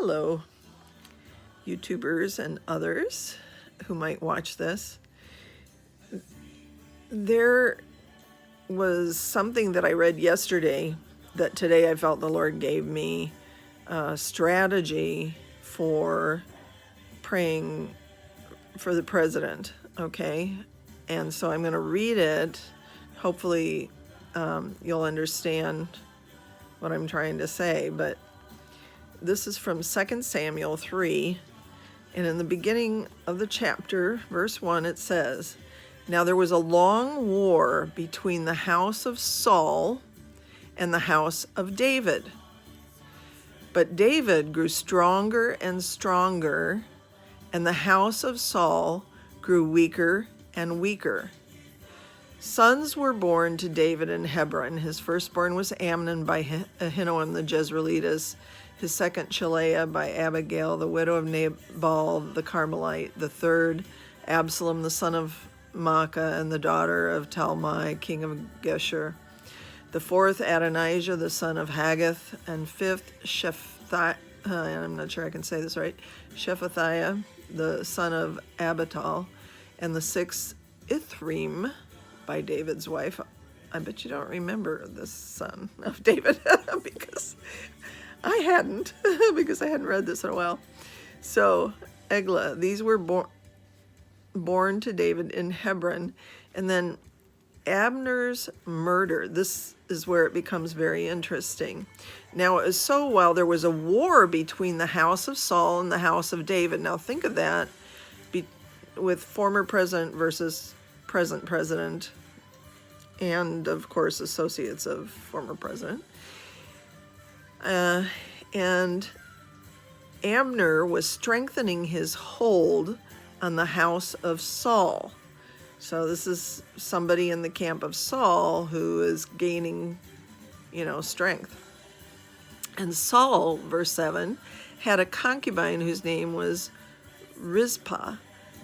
Hello, YouTubers and others who might watch this. There was something that I read yesterday that today I felt the Lord gave me a strategy for praying for the president, okay? And so I'm going to read it. Hopefully you'll understand what I'm trying to say, but this is from 2 Samuel 3, and in the beginning of the chapter, verse 1, it says, "Now there was a long war between the house of Saul and the house of David. But David grew stronger and stronger, and the house of Saul grew weaker and weaker. Sons were born to David in Hebron. His firstborn was Amnon by Ahinoam the Jezreelitess, his second Chileah by Abigail, the widow of Nabal the Carmelite, the third Absalom the son of Maacah and the daughter of Talmai, king of Geshur, the fourth Adonijah the son of Haggith, and fifth Shephatiah, I'm not sure I can say this right, Shephatiah the son of Abital, and the sixth Ithream by David's wife." I bet you don't remember this son of David because I hadn't, because I hadn't read this in a while. So Eglah, these were born to David in Hebron. And then Abner's murder, this is where it becomes very interesting. Now it was so while there was a war between the house of Saul and the house of David. Now think of that, with former president versus present president, and of course associates of former president. And Abner was strengthening his hold on the house of Saul. So this is somebody in the camp of Saul who is gaining, strength. And Saul, verse 7, had a concubine whose name was Rizpah,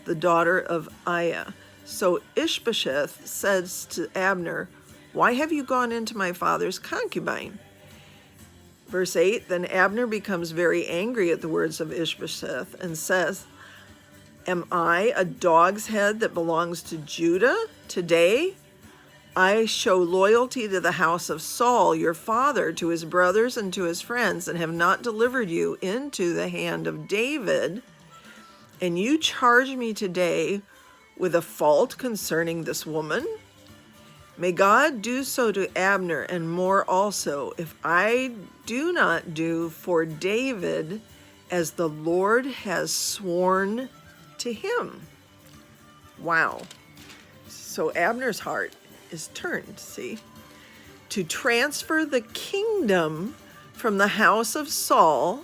the daughter of Aiah. So Ishbosheth says to Abner, "Why have you gone into my father's concubine?" Verse 8, then Abner becomes very angry at the words of Ishbosheth and says, "Am I a dog's head that belongs to Judah? Today I show loyalty to the house of Saul, your father, to his brothers and to his friends, and have not delivered you into the hand of David. And you charge me today with a fault concerning this woman? May God do so to Abner and more also, if I do not do for David as the Lord has sworn to him." Wow. So Abner's heart is turned, see, to transfer the kingdom from the house of Saul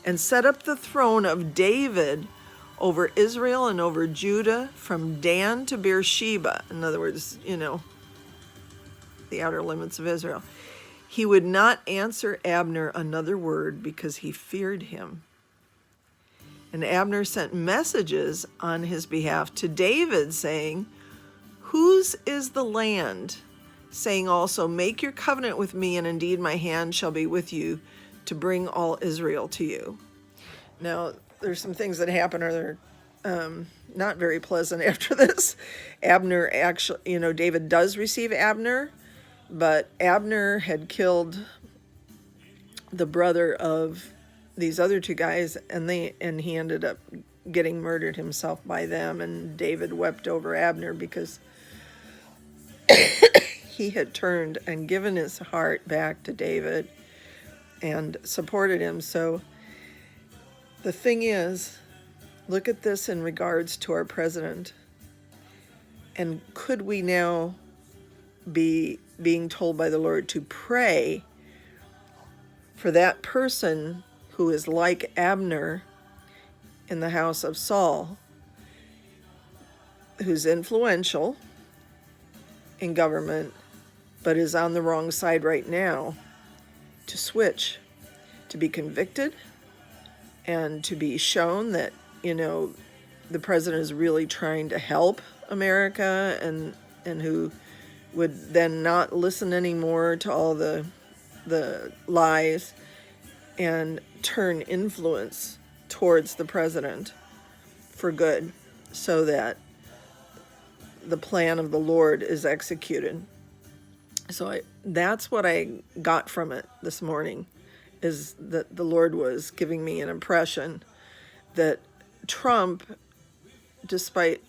and set up the throne of David over Israel and over Judah from Dan to Beersheba. In other words, the outer limits of Israel. He would not answer Abner another word because he feared him. And Abner sent messages on his behalf to David saying, "Whose is the land?" Saying also, "Make your covenant with me, and indeed my hand shall be with you to bring all Israel to you." Now, there's some things that happen are not very pleasant after this. Abner actually, David does receive Abner, but Abner had killed the brother of these other two guys, and he ended up getting murdered himself by them, and David wept over Abner because he had turned and given his heart back to David and supported him. So the thing is, look at this in regards to our president. And could we now be being told by the Lord to pray for that person who is like Abner in the house of Saul, who's influential in government, but is on the wrong side right now, to switch, to be convicted, and to be shown that, the president is really trying to help America, and who would then not listen anymore to all the lies, and turn influence towards the president for good, so that the plan of the Lord is executed. So that's what I got from it this morning, is that the Lord was giving me an impression that Trump, despite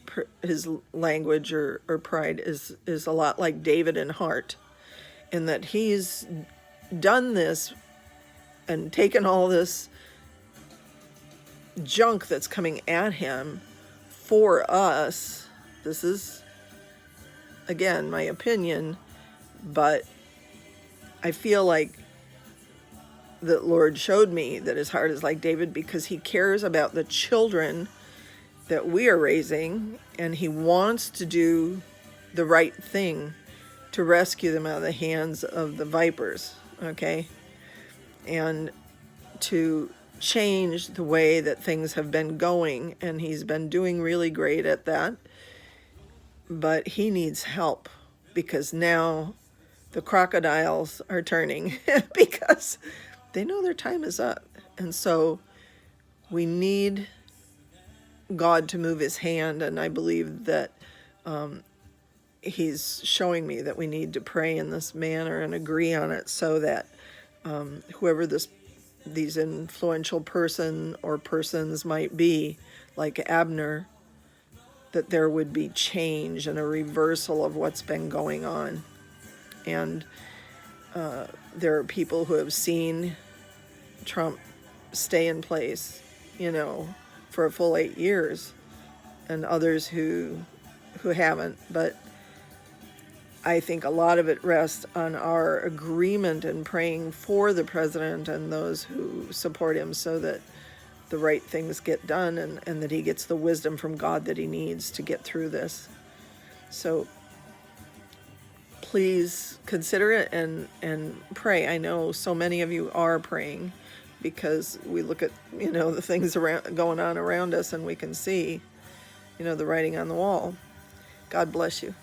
his language or pride, is a lot like David in heart, in that he's done this and taken all this junk that's coming at him for us. This is, again, my opinion, but I feel like the Lord showed me that his heart is like David, because he cares about the children that we are raising, and he wants to do the right thing to rescue them out of the hands of the vipers, okay? And to change the way that things have been going, and he's been doing really great at that. But he needs help, because now the crocodiles are turning because they know their time is up. And so we need God to move his hand, and I believe that he's showing me that we need to pray in this manner and agree on it, so that whoever these influential person or persons might be, like Abner, that there would be change and a reversal of what's been going on. And there are people who have seen Trump stay in place, for a full 8 years, and others who haven't. But I think a lot of it rests on our agreement and praying for the president and those who support him, so that the right things get done, and that he gets the wisdom from God that he needs to get through this. So please consider it and pray. I know so many of you are praying, because we look at, the things going on around us, and we can see, the writing on the wall. God bless you.